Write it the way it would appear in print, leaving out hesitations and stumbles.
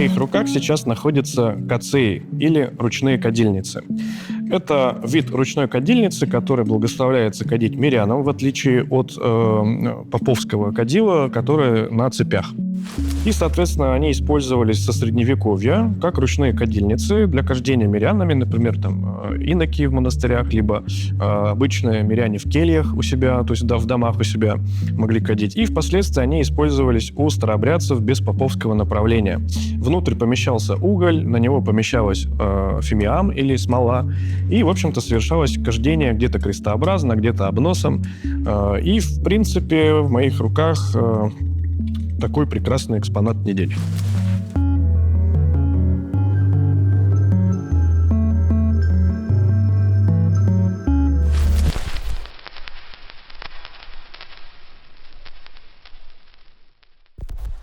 моих руках сейчас находятся кацеи или ручные кадильницы. Это вид ручной кадильницы, который благословляется кадить мирянам, в отличие от поповского кадила, который на цепях. И, соответственно, они использовались со Средневековья как ручные кадильницы для кождения мирянами, например, иноки в монастырях, либо обычные миряне в кельях у себя, то есть в домах у себя могли кадить. И впоследствии они использовались у старообрядцев без поповского направления. Внутрь помещался уголь, на него помещалась фимиам или смола, и, в общем-то, совершалось кождение где-то крестообразно, где-то обносом. И, в принципе, в моих руках такой прекрасный экспонат недели.